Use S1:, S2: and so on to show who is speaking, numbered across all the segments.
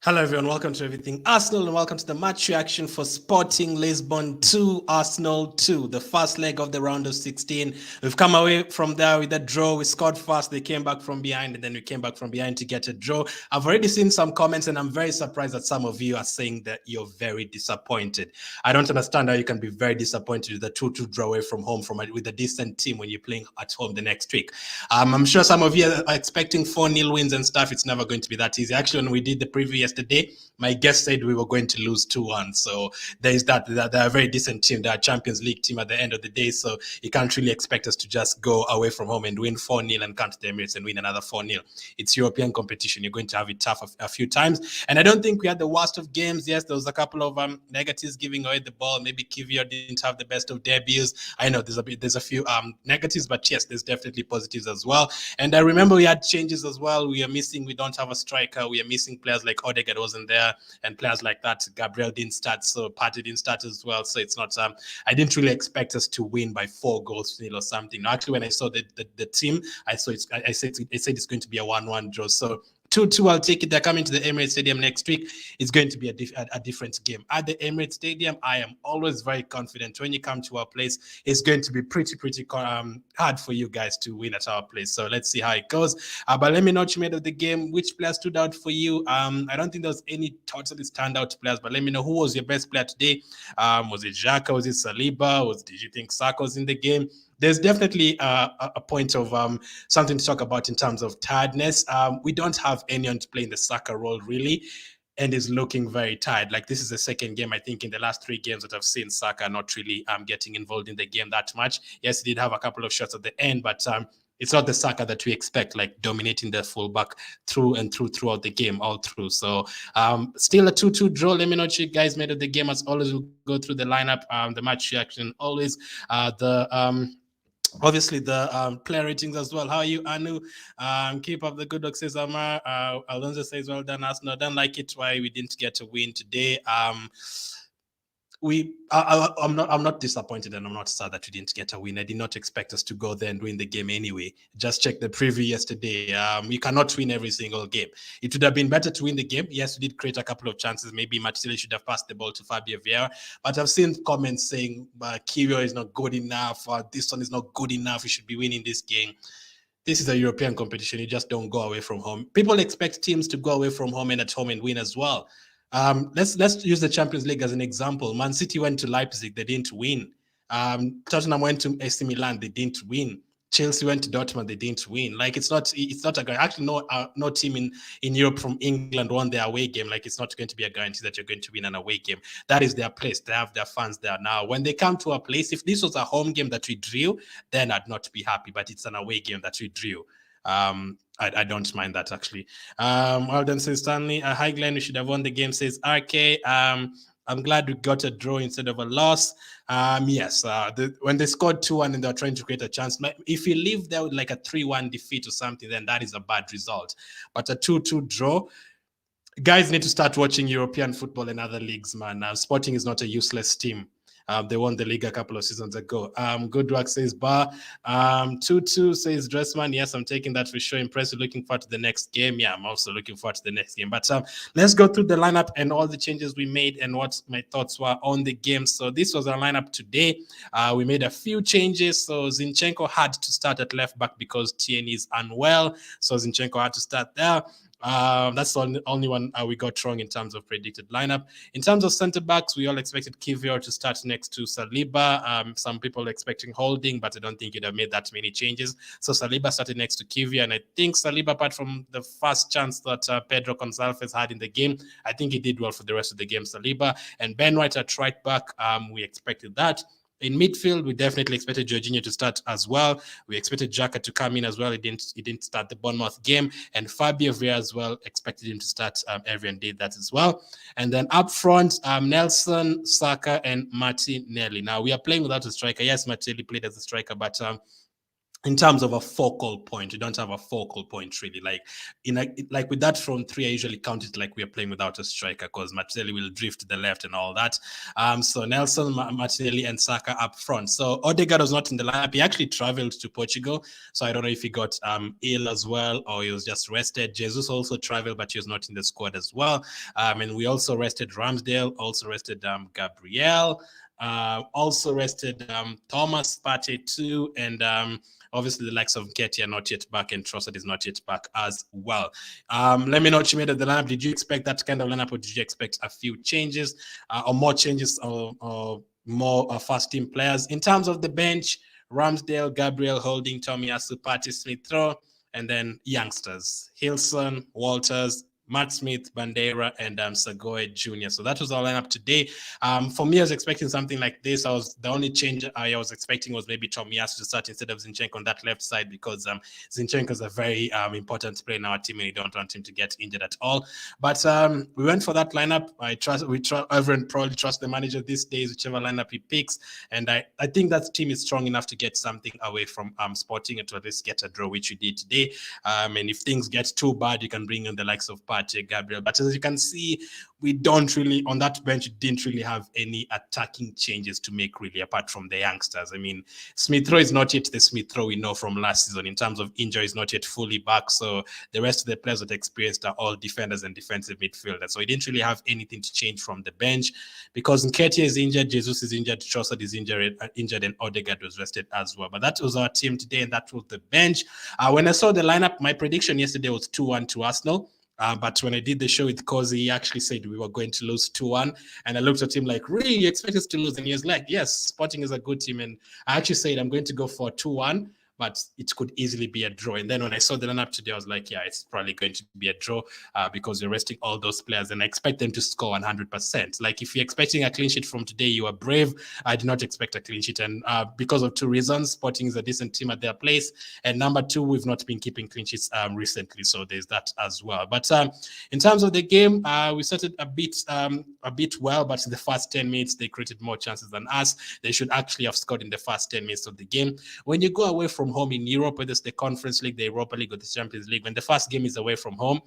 S1: Hello, everyone. Welcome to Everything Arsenal and welcome to the match reaction for Sporting Lisbon 2, Arsenal 2, the first leg of the round of 16. We've come away from there with a draw. We scored fast. They came back from behind and then we came back from behind to get a draw. I've already seen some comments and I'm very surprised that some of you are saying that you're very disappointed. I don't understand how you can be very disappointed with a 2-2 draw away from home with a decent team when you're playing at home the next week. I'm sure some of you are expecting 4-0 wins and stuff. It's never going to be that easy. Actually, when we did the preview yesterday, my guest said we were going to lose 2-1. So there's that. They're a very decent team. They're a Champions League team at the end of the day. So you can't really expect us to just go away from home and win 4-0 and come to the Emirates and win another 4-0. It's European competition. You're going to have it tough a few times. And I don't think we had the worst of games. Yes, there was a couple of negatives giving away the ball. Maybe Kivior didn't have the best of debuts. I know there's a few negatives, but yes, there's definitely positives as well. And I remember we had changes as well. We don't have a striker. We are missing players like Odegaard wasn't there, and players like that. Gabriel didn't start, so Partey didn't start as well. So it's not. I didn't really expect us to win by 4-0 or something. Actually, when I saw the team, I said it's going to be a 1-1 draw. So 2-2, I'll take it. They're coming to the Emirates Stadium next week. It's going to be a different game. At the Emirates Stadium, I am always very confident. When you come to our place, it's going to be pretty hard for you guys to win at our place. So let's see how it goes. But let me know what you made of the game. Which player stood out for you? I don't think there was any totally standout players, but let me know who was your best player today. Was it Xhaka? Was it Saliba? Did you think Saka was in the game? There's definitely a point of something to talk about in terms of tiredness. We don't have anyone to play in the Saka role, really, and is looking very tired. Like, this is the second game, I think, in the last 3 games that I've seen Saka not really getting involved in the game that much. Yes, he did have a couple of shots at the end, but it's not the Saka that we expect, like dominating the fullback throughout the game, all through. So still a 2-2 draw. Let me know what you guys made of the game. As always, we'll go through the lineup, the match reaction, always obviously the player ratings as well. How are you, Anu? Keep up the good work, says Amar. Alonso says, well done, Arsenal. I don't like it why we didn't get a win today. I'm not disappointed and I'm not sad that we didn't get a win. I did not expect us to go there and win the game anyway. Just check the preview yesterday. You cannot win every single game. It would have been better to win the game. Yes, we did create a couple of chances. Maybe Martinelli should have passed the ball to Fabio Vieira. But I've seen comments saying Kiwior is not good enough, or this one is not good enough. We should be winning this game. This is a European competition. You just don't go away from home. People expect teams to go away from home and at home and win as well. Let's use the Champions League as an example. Man City went to Leipzig, they didn't win. Tottenham went to AC Milan, they didn't win. Chelsea went to Dortmund, they didn't win. Like, it's not a guarantee. Actually, no team in Europe from England won their away game. Like, it's not going to be a guarantee that you're going to win an away game. That is their place. They have their fans there. Now, when they come to a place, if this was a home game that we drew, then I'd not be happy. But it's an away game that we drew. I don't mind that, actually. Alden says, Stanley, hi Glenn, we should have won the game, says RK. I'm glad we got a draw instead of a loss. Yes, when they scored 2-1 and they're trying to create a chance, if you leave there with like a 3-1 defeat or something, then that is a bad result. But a 2-2 draw, guys need to start watching European football and other leagues, man. Sporting is not a useless team. They won the league a couple of seasons ago. Good work, says Bar. 2-2 says Dressman. Yes, I'm taking that for sure. Impressive. Looking forward to the next game. Yeah, I'm also looking forward to the next game. But let's go through the lineup and all the changes we made and what my thoughts were on the game. So this was our lineup today. We made a few changes. So Zinchenko had to start at left back because Tierney is unwell. So Zinchenko had to start there. That's the only one we got wrong in terms of predicted lineup. In terms of centre backs, we all expected Kiwior to start next to Saliba. Some people expecting Holding, but I don't think you'd have made that many changes. So Saliba started next to Kiwior, and I think Saliba, apart from the first chance that Pedro Gonçalves had in the game, I think he did well for the rest of the game. Saliba and Ben White at right back, we expected that. In midfield, we definitely expected Jorginho to start as well. We expected Xhaka to come in as well. He didn't start the Bournemouth game. And Fabio Vieira as well, expected him to start. Everyone did that as well. And then up front, Nelson, Saka, and Martinelli. Now, we are playing without a striker. Yes, Martinelli played as a striker, but in terms of a focal point. You don't have a focal point really. Like with that front three, I usually count it like we are playing without a striker because Martinelli will drift to the left and all that. So Nelson, Martinelli, and Saka up front. So Odegaard was not in the lineup. He actually traveled to Portugal, so I don't know if he got ill as well or he was just rested. Jesus also traveled, but he was not in the squad as well. And we also rested Ramsdale, also rested Gabriel. Also rested Thomas Partey too, and obviously the likes of Nketiah are not yet back, and Trossard is not yet back as well. Let me know what you made of the lineup. Did you expect that kind of lineup, or did you expect a few changes or more changes or more first team players? In terms of the bench, Ramsdale, Gabriel, Holding, Tomiyasu, Partey, Smith-Rowe, and then youngsters, Hilson, Walters, Matt Smith, Bandera, and Sagoe Jr. So that was our lineup today. For me, I was expecting something like this. The only change I was expecting was maybe Tomiyasu to start instead of Zinchenko on that left side, because Zinchenko is a very important player in our team and you don't want him to get injured at all. But we went for that lineup. Everyone probably trusts the manager these days, whichever lineup he picks. And I think that team is strong enough to get something away from Sporting and to at least get a draw, which we did today. And if things get too bad, you can bring in the likes of Partey, Gabriel. But as you can see, we don't really, on that bench, didn't really have any attacking changes to make really, apart from the youngsters. I mean, Smith-Rowe is not yet the Smith-Rowe we know from last season. In terms of injuries, not yet fully back. So the rest of the players that experienced are all defenders and defensive midfielders. So he didn't really have anything to change from the bench, because Nketiah is injured, Jesus is injured, Trossard is injured, and Odegaard was rested as well. But that was our team today, and that was the bench. When I saw the lineup, my prediction yesterday was 2-1 to Arsenal. But when I did the show with Kozi, he actually said we were going to lose 2-1. And I looked at him like, really, you expect us to lose? And he was like, yes, Sporting is a good team. And I actually said I'm going to go for 2-1, but it could easily be a draw. And then when I saw the lineup today, I was like, yeah, it's probably going to be a draw because you're resting all those players, and I expect them to score 100%. Like, if you're expecting a clean sheet from today, you are brave. I did not expect a clean sheet, and because of two reasons. Sporting is a decent team at their place, and number two, we've not been keeping clean sheets recently, so there's that as well. But in terms of the game, we started a bit well, but in the first 10 minutes, they created more chances than us. They should actually have scored in the first 10 minutes of the game. When you go away from home in Europe, whether it's the Conference League, the Europa League, or the Champions League, when the first game is away from home,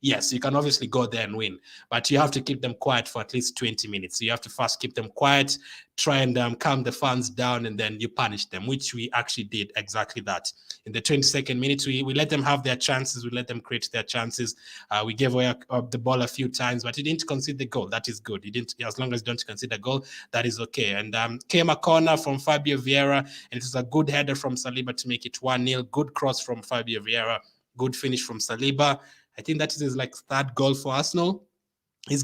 S1: yes, you can obviously go there and win, but you have to keep them quiet for at least 20 minutes. So you have to first keep them quiet, try and calm the fans down, and then you punish them, which we actually did exactly that. In the 22nd minute, we let them have their chances. We let them create their chances. We gave away the ball a few times, but he didn't concede the goal. That is good. He didn't, as long as you don't concede a goal, that is okay. And came a corner from Fabio Vieira, and it was a good header from Saliba to make it 1-0. Good cross from Fabio Vieira. Good finish from Saliba. I think that is his third goal for Arsenal. He's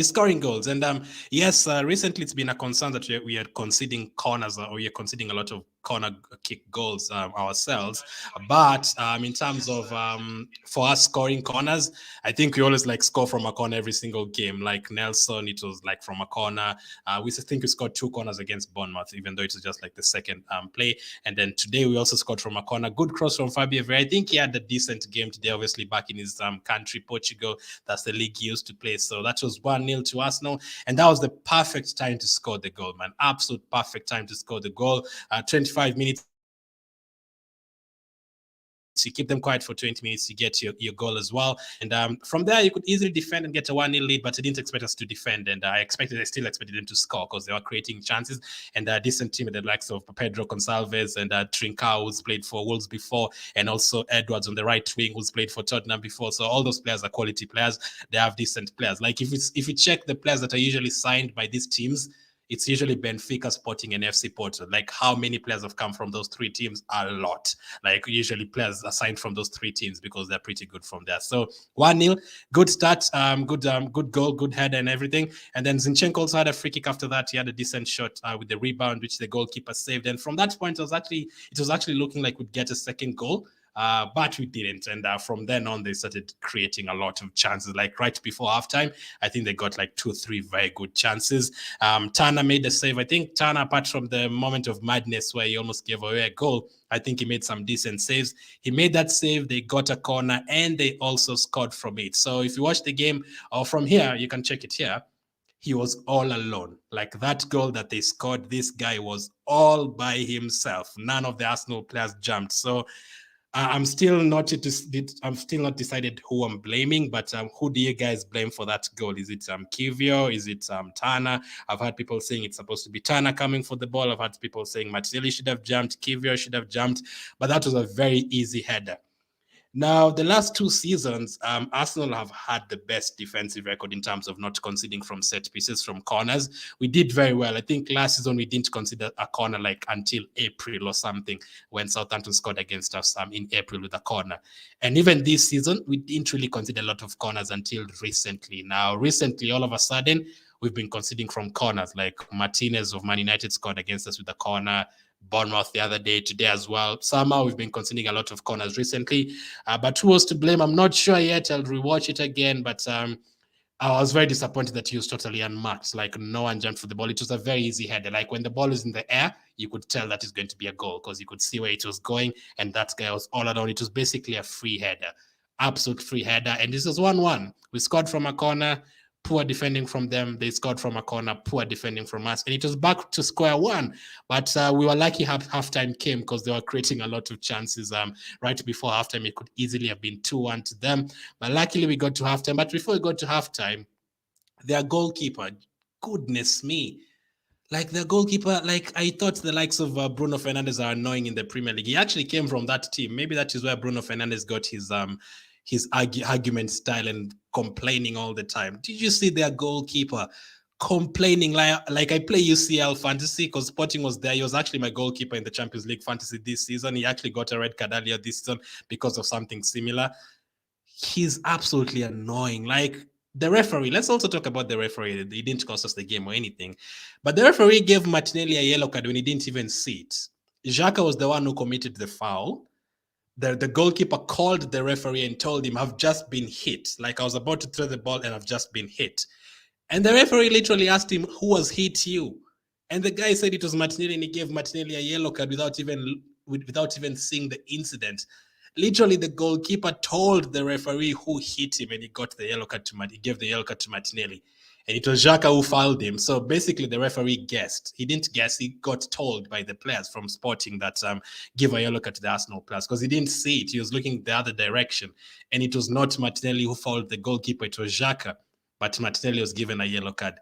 S1: scoring goals. And yes, recently it's been a concern that we are conceding corners, or we are conceding a lot of corner kick goals ourselves. But in terms of for us scoring corners, I think we always score from a corner every single game. Like Nelson, it was from a corner. We think we scored 2 corners against Bournemouth, even though it was just the second play. And then today we also scored from a corner. Good cross from Fabio Vieira. I think he had a decent game today, obviously back in his country, Portugal. That's the league he used to play. So that was 1-0 to Arsenal. And that was the perfect time to score the goal, man. Absolute perfect time to score the goal. 25 minutes. So you keep them quiet for 20 minutes, you get your goal as well. And from there, you could easily defend and get a 1-0 lead, but I didn't expect us to defend. And I still expected them to score because they were creating chances. And a decent team with the likes of Pedro Gonçalves and Trincao, who's played for Wolves before, and also Edwards on the right wing, who's played for Tottenham before. So all those players are quality players. They have decent players. If you check the players that are usually signed by these teams, it's usually Benfica, Sporting, and FC Porto. How many players have come from those 3 teams? A lot. Usually players assigned from those 3 teams because they're pretty good from there. So 1-0, good start, good goal, good header and everything. And then Zinchenko also had a free kick after that. He had a decent shot with the rebound, which the goalkeeper saved. And from that point, it was actually looking like we'd get a second goal. But we didn't. And from then on, they started creating a lot of chances. Right before halftime, I think they got 2-3 very good chances. Turner made the save. I think Turner, apart from the moment of madness where he almost gave away a goal, I think he made some decent saves. He made that save, they got a corner, and they also scored from it. So if you watch the game, or from here, you can check it here. he was all alone. Like that goal that they scored, this guy was all by himself. None of the Arsenal players jumped. So I'm still not decided who I'm blaming, but who do you guys blame for that goal? Is it Kivio? Is it Tana? I've heard people saying it's supposed to be Tana coming for the ball. I've heard people saying Martinelli should have jumped, Kivio should have jumped, but that was a very easy header. Now, the last two seasons, Arsenal have had the best defensive record in terms of not conceding from set pieces, from corners. We did very well. I think last season we didn't consider a corner like until April or something, when Southampton scored against us in April with a corner. And even this season, we didn't really consider a lot of corners until recently. Now, recently, all of a sudden, we've been conceding from corners. Like Martinez of Man United scored against us with a corner. Bournemouth the other day, today as well. Somehow we've been conceding a lot of corners recently. But who was to blame? I'm not sure yet. I'll rewatch it again. But I was very disappointed that he was totally unmarked. Like no one jumped for the ball. It was a very easy header. Like when the ball is in the air, you could tell that it's going to be a goal because you could see where it was going. And that guy was all alone. It was basically a free header, absolute free header. And this was 1-1. We scored from a corner. Poor defending from them. They scored from a corner. Poor defending from us. And it was back to square one. But we were lucky halftime came because they were creating a lot of chances. Right before halftime, it could easily have been 2-1 to them. But luckily, we got to halftime. But before we got to halftime, their goalkeeper, goodness me, like the goalkeeper, like I thought the likes of Bruno Fernandes are annoying in the Premier League. He actually came from that team. Maybe that is where Bruno Fernandes got his argument style and complaining all the time. Did you see their goalkeeper complaining like I play UCL fantasy because Sporting was there. He was actually my goalkeeper in the Champions League fantasy this season. He actually got a red card earlier this season because of something similar. He's absolutely annoying. Like the referee, let's also talk about the referee. He didn't cost us the game or anything, but the referee gave Martinelli a yellow card when he didn't even see it. Xhaka was the one who committed the foul. The goalkeeper called the referee and told him, I've just been hit. Like I was about to throw the ball and I've just been hit. And the referee literally asked him, who has hit you? And the guy said it was Martinelli, and he gave Martinelli a yellow card without even seeing the incident. Literally, the goalkeeper told the referee who hit him, and he got the yellow card he gave the yellow card to Martinelli. And it was Xhaka who fouled him. So basically, the referee guessed. He didn't guess. He got told by the players from Sporting that give a yellow card to the Arsenal players because he didn't see it. He was looking the other direction. And it was not Martinelli who fouled the goalkeeper. It was Xhaka. But Martinelli was given a yellow card.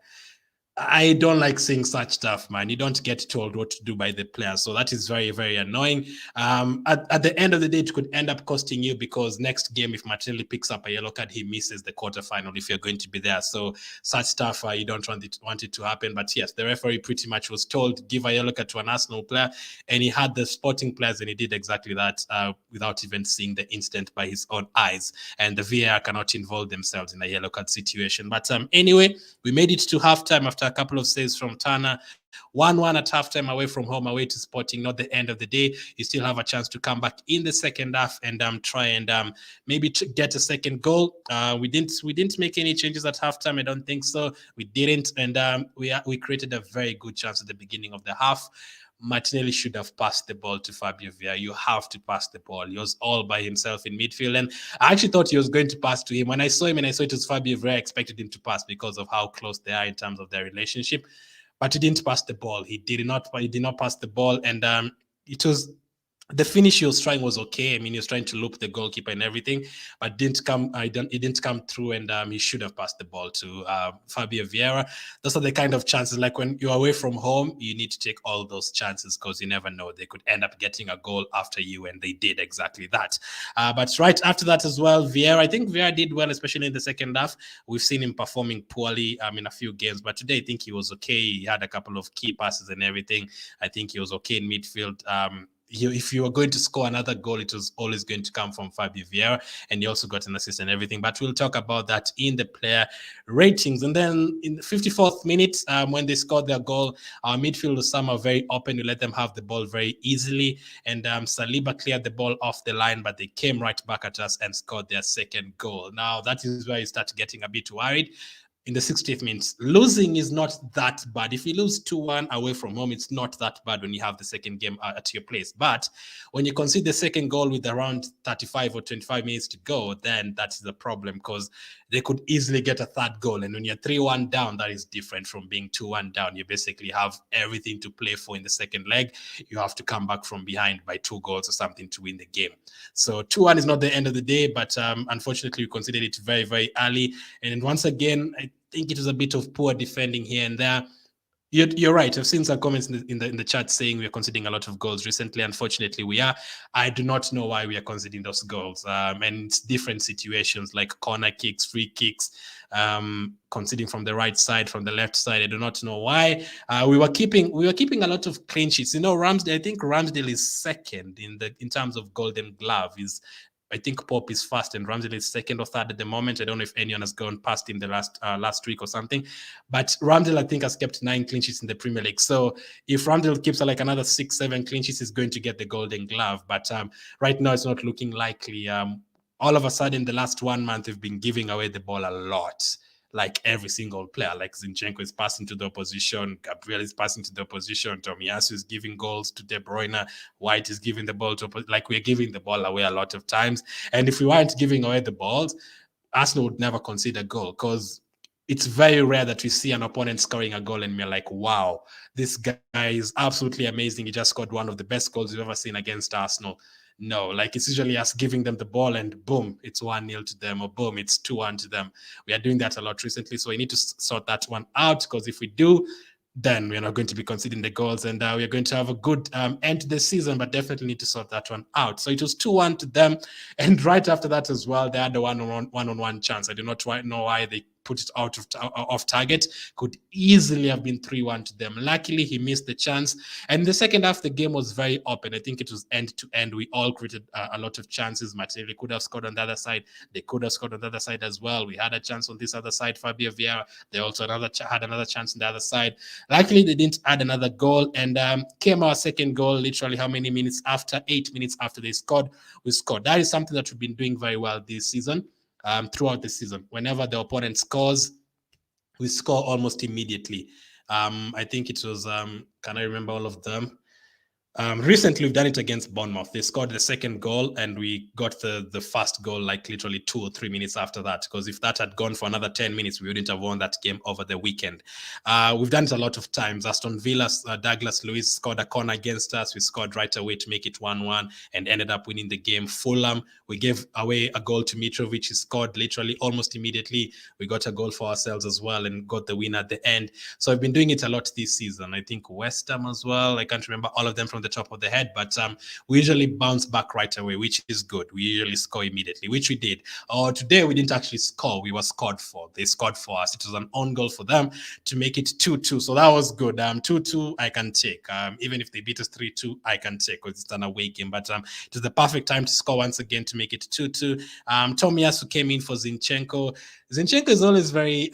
S1: I don't like seeing such stuff, man. You don't get told what to do by the players. So that is very, very annoying. At the end of the day, it could end up costing you because next game, if Martinelli picks up a yellow card, he misses the quarterfinal if you're going to be there. So such stuff, you don't want it to happen. But yes, the referee pretty much was told, give a yellow card to an Arsenal player. And he had the Sporting players and he did exactly that without even seeing the incident by his own eyes. And the VAR cannot involve themselves in a yellow card situation. But anyway, we made it to halftime after a couple of saves from Turner. 1-1 at halftime away from home, away to Sporting. Not the end of the day. You still have a chance to come back in the second half and try and maybe get a second goal. We didn't make any changes at halftime. I don't think so. We didn't, and we created a very good chance at the beginning of the half. Martinelli should have passed the ball to Fabio Vieira. You have to pass the ball. He was all by himself in midfield. And I actually thought he was going to pass to him. When I saw him and I saw it was Fabio Vieira, I expected him to pass because of how close they are in terms of their relationship. But he didn't pass the ball. He did not pass the ball. And it was the finish he was trying was okay. I mean, he was trying to loop the goalkeeper and everything, but it didn't come through, and he should have passed the ball to Fabio Vieira. Those are the kind of chances, like when you're away from home, you need to take all those chances because you never know. They could end up getting a goal after you, and they did exactly that. But right after that as well, I think Vieira did well, especially in the second half. We've seen him performing poorly in a few games, but today I think he was okay. He had a couple of key passes and everything. I think he was okay in midfield. If you were going to score another goal, it was always going to come from Fabio Vieira, and he also got an assist and everything. But we'll talk about that in the player ratings. And then in the 54th minute, when they scored their goal, our midfield was somehow very open. We let them have the ball very easily, and Saliba cleared the ball off the line, but they came right back at us and scored their second goal. Now, that is where you start getting a bit worried. In the 60th minute, losing is not that bad. If you lose 2-1 away from home, it's not that bad when you have the second game at your place. But when you concede the second goal with around 35 or 25 minutes to go, then that is a problem because they could easily get a third goal. And when you're 3-1 down, that is different from being 2-1 down. You basically have everything to play for in the second leg. You have to come back from behind by 2 goals or something to win the game. So 2-1 is not the end of the day, but unfortunately, we considered it very, very early. And once again, I think it was a bit of poor defending here and there. You're right. I've seen some comments in the chat saying we are conceding a lot of goals recently. Unfortunately, we are. I do not know why we are conceding those goals. And it's different situations like corner kicks, free kicks, conceding from the right side, from the left side. I do not know why. We were keeping a lot of clean sheets. You know, Ramsdale. I think Ramsdale is second in terms of Golden Glove. I think Pope is first and Ramsdale is second or third at the moment. I don't know if anyone has gone past him the last week or something. But Ramsdale, I think, has kept 9 clean sheets in the Premier League. So if Ramsdale keeps like another 6, 7 clean sheets, he's going to get the Golden Glove. But right now, it's not looking likely. All of a sudden, the last 1 month, we've been giving away the ball a lot. Like every single player, like Zinchenko is passing to the opposition, Gabriel is passing to the opposition, Tomiyasu is giving goals to De Bruyne, White is giving the ball to, like we're giving the ball away a lot of times. And if we weren't giving away the balls, Arsenal would never concede a goal because it's very rare that we see an opponent scoring a goal and we're like, wow, this guy is absolutely amazing. He just scored one of the best goals we've ever seen against Arsenal. No, like it's usually us giving them the ball and boom, it's 1-0 to them, or boom, it's 2-1 to them. We are doing that a lot recently, so we need to sort that one out, because if we do, then we're not going to be conceding the goals, and we're going to have a good end to the season, but definitely need to sort that one out. So it was 2-1 to them, and right after that as well, they had a one-on-one chance. I do not know why they put it out of off target. Could easily have been 3-1 to them. Luckily, he missed the chance. And the second half, the game was very open. I think it was end to end. We all created a lot of chances. Martinelli could have scored on the other side. They could have scored on the other side as well. We had a chance on this other side. Fabio Vieira, they also had another chance on the other side. Luckily, they didn't add another goal. And came our second goal literally how many minutes after? 8 minutes after they scored, we scored. That is something that we've been doing very well this season. Throughout the season, whenever the opponent scores, we score almost immediately. I think it was, can I remember all of them? Recently, we've done it against Bournemouth. They scored the second goal, and we got the first goal like literally 2 or 3 minutes after that. Because if that had gone for another 10 minutes, we wouldn't have won that game over the weekend. We've done it a lot of times. Aston Villa, Douglas Luiz scored a corner against us. We scored right away to make it 1-1 and ended up winning the game. Fulham, we gave away a goal to Mitrovic. He scored literally almost immediately. We got a goal for ourselves as well and got the win at the end. So I've been doing it a lot this season. I think West Ham as well. I can't remember all of them from the top of the head, but we usually bounce back right away, which is good. We usually score immediately, which we did. Today we didn't actually score. We were scored for. They scored for us. It was an own goal for them to make it 2-2. So that was good. 2-2 I can take. Even if they beat us 3-2, I can take, because it's an away game. But it was the perfect time to score once again to make it 2-2. Tomiyasu came in for Zinchenko. Zinchenko is always very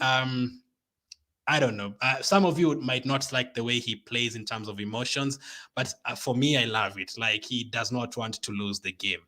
S1: I don't know. Some of you might not like the way he plays in terms of emotions, but for me, I love it. Like, he does not want to lose the game.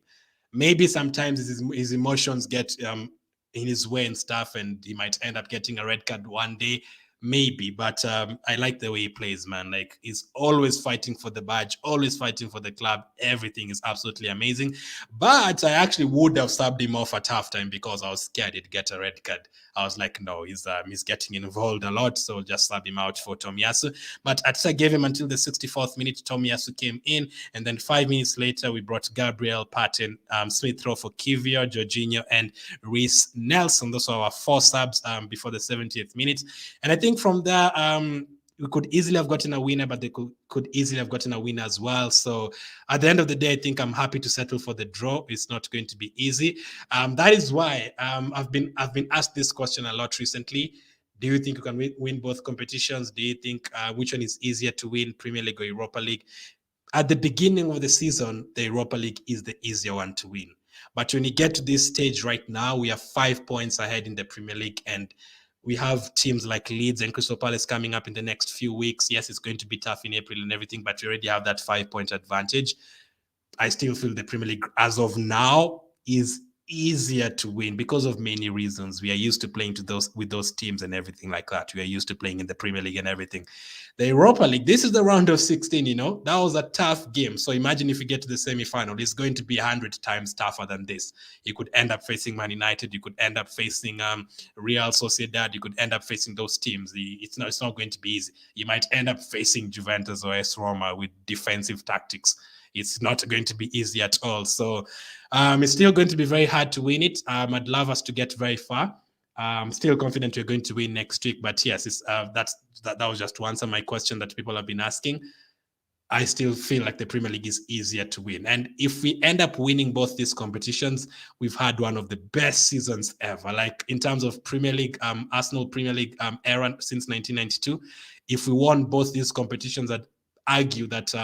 S1: Maybe sometimes his emotions get in his way and stuff, and he might end up getting a red card one day. Maybe, but I like the way he plays, man. Like, he's always fighting for the badge, always fighting for the club. Everything is absolutely amazing. But I actually would have subbed him off at halftime because I was scared he'd get a red card. I was like, no, he's getting involved a lot, so just sub him out for Tomiyasu. But I gave him until the 64th minute. Tomiyasu came in, and then 5 minutes later, we brought Gabriel, Patton, Smith Rowe for Kivior, Jorginho, and Reece Nelson. Those were our 4 subs before the 70th minute. And I think from there, we could easily have gotten a winner, but they could easily have gotten a winner as well. So at the end of the day, I think I'm happy to settle for the draw. It's not going to be easy. That is why I've been asked this question a lot recently. Do you think you can win both competitions? Do you think which one is easier to win, Premier League or Europa League? At the beginning of the season, the Europa League is the easier one to win. But when you get to this stage right now, we are 5 points ahead in the Premier League, and we have teams like Leeds and Crystal Palace coming up in the next few weeks. Yes, it's going to be tough in April and everything, but we already have that 5-point advantage. I still feel the Premier League, as of now, is easier to win because of many reasons. We are used to playing to those with those teams and everything like that. We are used to playing in the Premier League and everything. The Europa League, this is the round of 16, that was a tough game. So imagine if you get to the semi-final, it's going to be 100 times tougher than this. You could end up facing Man United, you could end up facing Real Sociedad, you could end up facing those teams. It's not going to be easy. You might end up facing Juventus or AS Roma with defensive tactics. It's not going to be easy at all. So it's still going to be very hard to win it. I'd love us to get very far. I'm still confident we're going to win next week. But yes, that was just to answer my question that people have been asking. I still feel like the Premier League is easier to win. And if we end up winning both these competitions, we've had one of the best seasons ever. Like in terms of Premier League, Arsenal Premier League era since 1992, if we won both these competitions, I'd argue that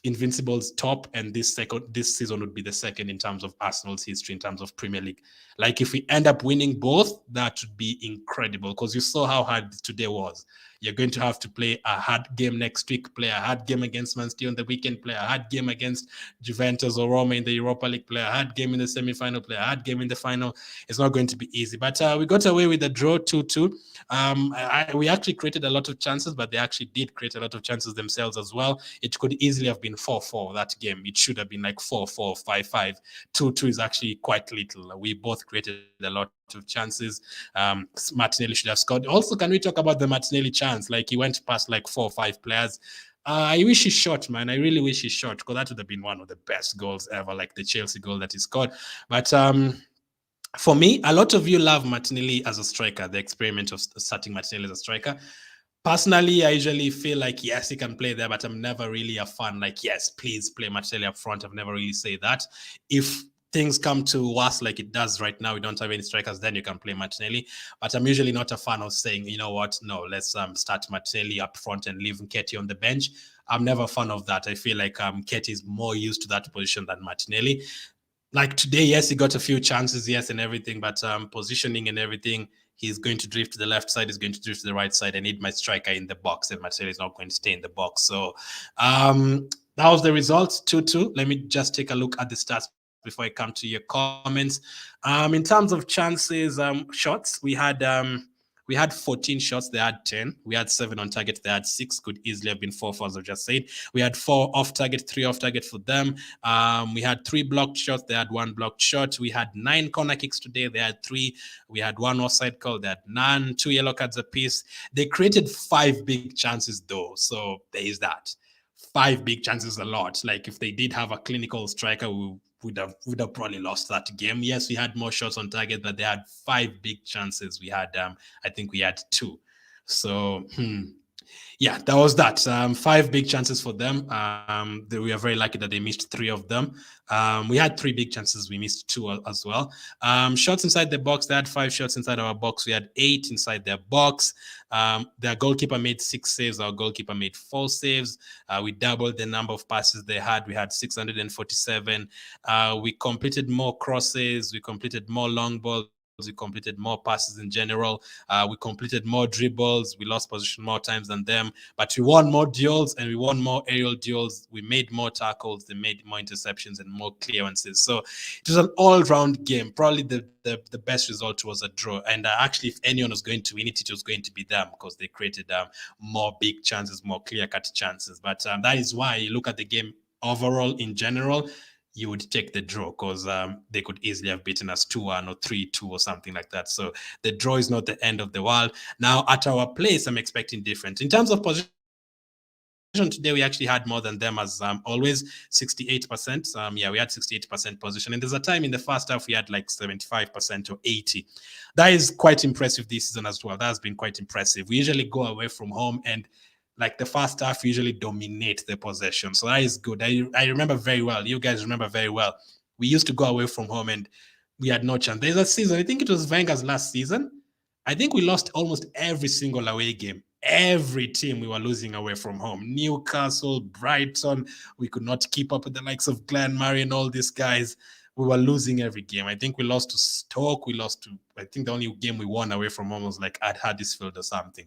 S1: Invincible's top, and this season would be the second in terms of Arsenal's history in terms of Premier League. Like if we end up winning both, that would be incredible, because you saw how hard today was. You're going to have to play a hard game next week, play a hard game against Man City on the weekend, play a hard game against Juventus or Roma in the Europa League, play a hard game in the semi-final, play a hard game in the final. It's not going to be easy. But we got away with a draw 2-2. We actually created a lot of chances, but they actually did create a lot of chances themselves as well. It could easily have been 4-4 that game. It should have been like 4-4, 5-5. 2-2 is actually quite little. We both created a lot of chances. Martinelli should have scored. Also, can we talk about the Martinelli chance? Like he went past like 4 or 5 players. I wish he shot, man. I really wish he shot, because that would have been one of the best goals ever, like the Chelsea goal that he scored. But for me, a lot of you love Martinelli as a striker, the experiment of starting Martinelli as a striker. Personally, I usually feel like, yes, he can play there, but I'm never really a fan. Like, yes, please play Martinelli up front. I've never really said that. If things come to worse like it does right now, we don't have any strikers, then you can play Martinelli. But I'm usually not a fan of saying, you know what, no, let's start Martinelli up front and leave Nketiah on the bench. I'm never a fan of that. I feel like Nketiah is more used to that position than Martinelli. Like today, yes, he got a few chances, yes, and everything, but positioning and everything, he's going to drift to the left side, he's going to drift to the right side. I need my striker in the box, and Martinelli is not going to stay in the box. So that was the result, 2-2. Let me just take a look at the stats before I come to your comments. In terms of chances, shots, we had 14 shots, they had 10. We had 7 on target, they had 6. Could easily have been 4, as I've just said. We had 4 off target, 3 off target for them. We had 3 blocked shots, they had 1 blocked shot. We had 9 corner kicks today, they had 3. We had 1 offside call, they had none. 2 yellow cards apiece. They created 5 big chances though, so there is that. 5 big chances a lot. Like if they did have a clinical striker, we would have probably lost that game. Yes, we had more shots on target, but they had 5 big chances. We had, I think we had 2. So, yeah, that was that. 5 big chances for them. We are very lucky that they missed 3 of them. We had 3 big chances. We missed 2 as well. Shots inside the box. They had 5 shots inside our box. We had 8 inside their box. Their goalkeeper made 6 saves. Our goalkeeper made 4 saves. We doubled the number of passes they had. We had 647. We completed more crosses. We completed more long balls. We completed more passes in general. We completed more dribbles. We lost position more times than them, but we won more duels and we won more aerial duels. We made more tackles. They made more interceptions and more clearances. So it was an all-round game. Probably the best result was a draw. And actually, if anyone was going to win it, it was going to be them, because they created more big chances, more clear-cut chances. But that is why you look at the game overall in general, you would take the draw, because they could easily have beaten us 2-1 or 3-2 or something like that. So the draw is not the end of the world. Now, at our place, I'm expecting different. In terms of position, today we actually had more than them, as always, 68%. Yeah, we had 68% position. And there's a time in the first half we had like 75% or 80%. That is quite impressive this season as well. That has been quite impressive. We usually go away from home and like the first half usually dominate the possession. So that is good. I remember very well. You guys remember very well. We used to go away from home and we had no chance. There's a season, I think it was Wenger's last season. I think we lost almost every single away game. Every team we were losing away from home. Newcastle, Brighton, we could not keep up with the likes of Glen Murray and all these guys. We were losing every game. I think we lost to Stoke. I think the only game we won away from home was like at Huddersfield or something.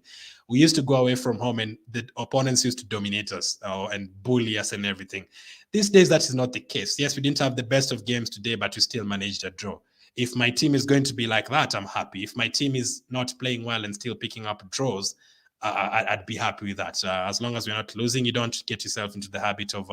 S1: We used to go away from home and the opponents used to dominate us and bully us and everything. These days, that is not the case. Yes, we didn't have the best of games today, but we still managed a draw. If my team is going to be like that, I'm happy. If my team is not playing well and still picking up draws, I'd be happy with that. As long as we're not losing, you don't get yourself into the habit of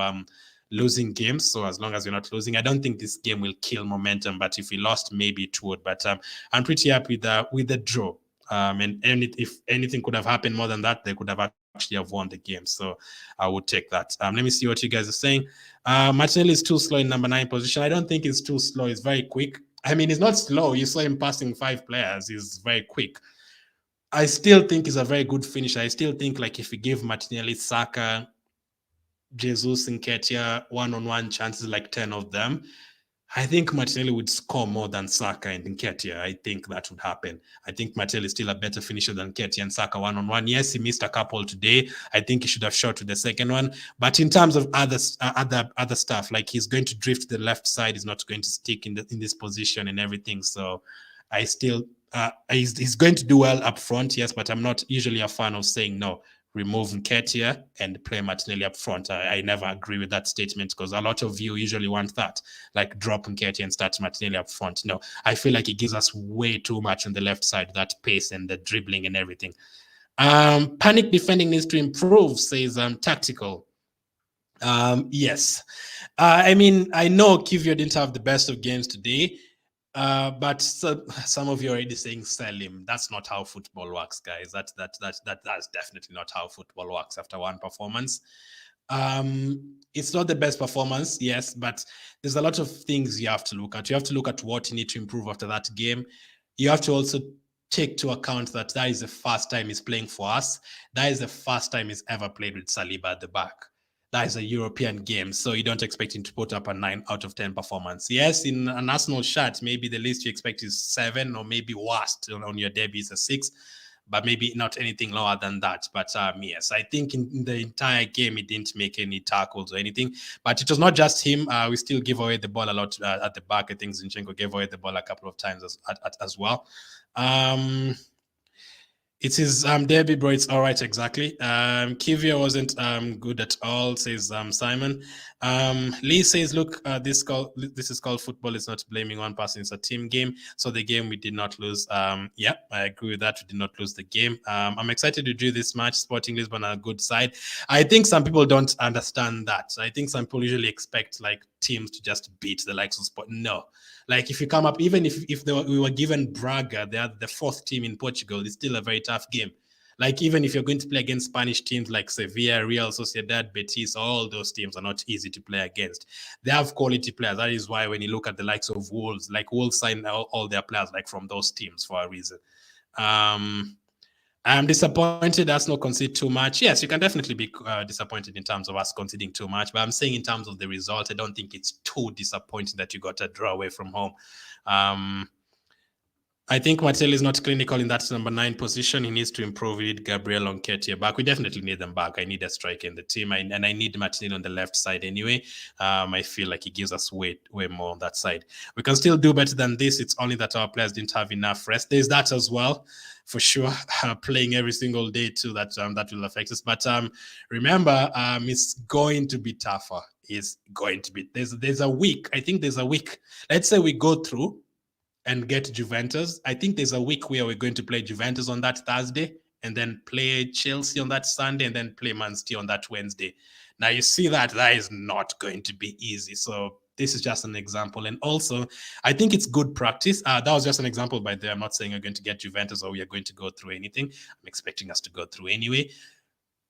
S1: losing games. So as long as you're not losing, I don't think this game will kill momentum. But if we lost, maybe it would. But I'm pretty happy with the draw. And if anything could have happened more than that, they could have actually have won the game. So I would take that. Let me see what you guys are saying. Martinelli is too slow in number 9 position. I don't think it's too slow. It's very quick. I mean, he's not slow. You saw him passing 5 players. He's very quick. I still think he's a very good finisher. I still think like if we give Martinelli, Saka, Jesus, and Nketiah one-on-one chances, like 10 of them, I think Martinelli would score more than Saka and Nketiah. I think that would happen. I think Martinelli is still a better finisher than Nketiah and Saka one-on-one. Yes, he missed a couple today. I think he should have shot to the second one. But in terms of other stuff, like he's going to drift to the left side, he's not going to stick in this position and everything. So I still he's going to do well up front, yes, but I'm not usually a fan of saying no, remove Nketiah and play Martinelli up front. I never agree with that statement because a lot of you usually want that, like drop Nketiah and start Martinelli up front. No, I feel like it gives us way too much on the left side, that pace and the dribbling and everything. Panic defending needs to improve, says Tactical. Yes. I mean, I know Kiwior didn't have the best of games today, but some of you are already saying sell him. That's not how football works, guys. That's definitely not how football works after one performance. It's not the best performance, yes, but there's a lot of things you have to look at. You have to look at what you need to improve after that game. You have to also take to account that is the first time he's playing for us. That is the first time he's ever played with Saliba at the back. That is a European game, so you don't expect him to put up a 9 out of 10 performance. Yes, in an Arsenal shirt, maybe the least you expect is 7, or maybe worst on your debut is a 6, but maybe not anything lower than that. But yes, I think in the entire game, he didn't make any tackles or anything. But it was not just him. We still give away the ball a lot at the back. I think Zinchenko gave away the ball a couple of times as well. It's his debut, bro. It's all right, exactly. Kiwior wasn't good at all, says Simon. Lee says, look, this is called football. It's not blaming one person. It's a team game. So the game we did not lose. Yeah, I agree with that. We did not lose the game. I'm excited to do this match. Sporting Lisbon are a good side. I think some people don't understand that. I think some people usually expect like teams to just beat the likes of Sport. No. Like if you come up, even if we were given Braga, they are the 4th team in Portugal, it's still a very tough game. Like even if you're going to play against Spanish teams like Sevilla, Real Sociedad, Betis, all those teams are not easy to play against. They have quality players. That is why when you look at the likes of Wolves, like Wolves sign all their players like from those teams for a reason. I'm disappointed Arsenal concede too much. Yes, you can definitely be disappointed in terms of us conceding too much, but I'm saying in terms of the result, I don't think it's too disappointing that you got a draw away from home. I think Martelli is not clinical in that number 9 position. He needs to improve it. Gabriel and Nketiah back. We definitely need them back. I need a striker in the team, and I need Martinelli on the left side anyway. I feel like he gives us way more on that side. We can still do better than this. It's only that our players didn't have enough rest. There's that as well, for sure. Playing every single day too, that will affect us. But remember, it's going to be tougher. It's going to be. There's a week. I think there's a week. Let's say we go through and get Juventus. I think there's a week where we're going to play Juventus on that Thursday and then play Chelsea on that Sunday and then play Man City on that Wednesday. Now you see that is not going to be easy. So this is just an example. And also, I think it's good practice. That was just an example by there. I'm not saying we're going to get Juventus or we are going to go through anything. I'm expecting us to go through anyway.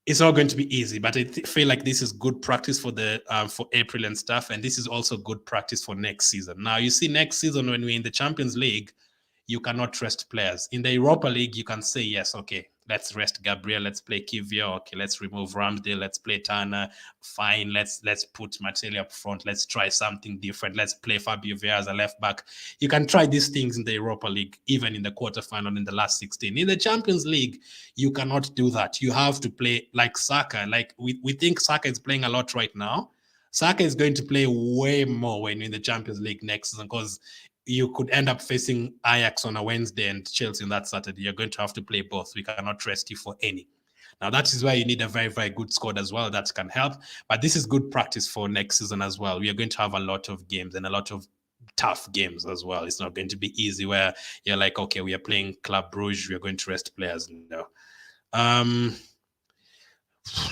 S1: It's not going to be easy, but I feel like this is good practice for the for April and stuff, and this is also good practice for next season. Now, you see, next season when we're in the Champions League, you cannot rest players. In the Europa League, you can say, yes, okay, let's rest Gabriel, let's play Kiwior, okay, let's remove Ramsdale, let's play Turner, fine, let's put Martelli up front, let's try something different, let's play Fabio Vieira as a left back. You can try these things in the Europa League, even in the quarterfinal, in the last 16. In the Champions League, you cannot do that. You have to play like Saka. Like we think Saka is playing a lot right now. Saka is going to play way more when in the Champions League next season, because you could end up facing Ajax on a Wednesday and Chelsea on that Saturday. You're going to have to play both. We cannot rest you for any. Now, that is where you need a very, very good squad as well that can help. But this is good practice for next season as well. We are going to have a lot of games and a lot of tough games as well. It's not going to be easy where you're like, okay, we are playing Club Brugge, we are going to rest players. No.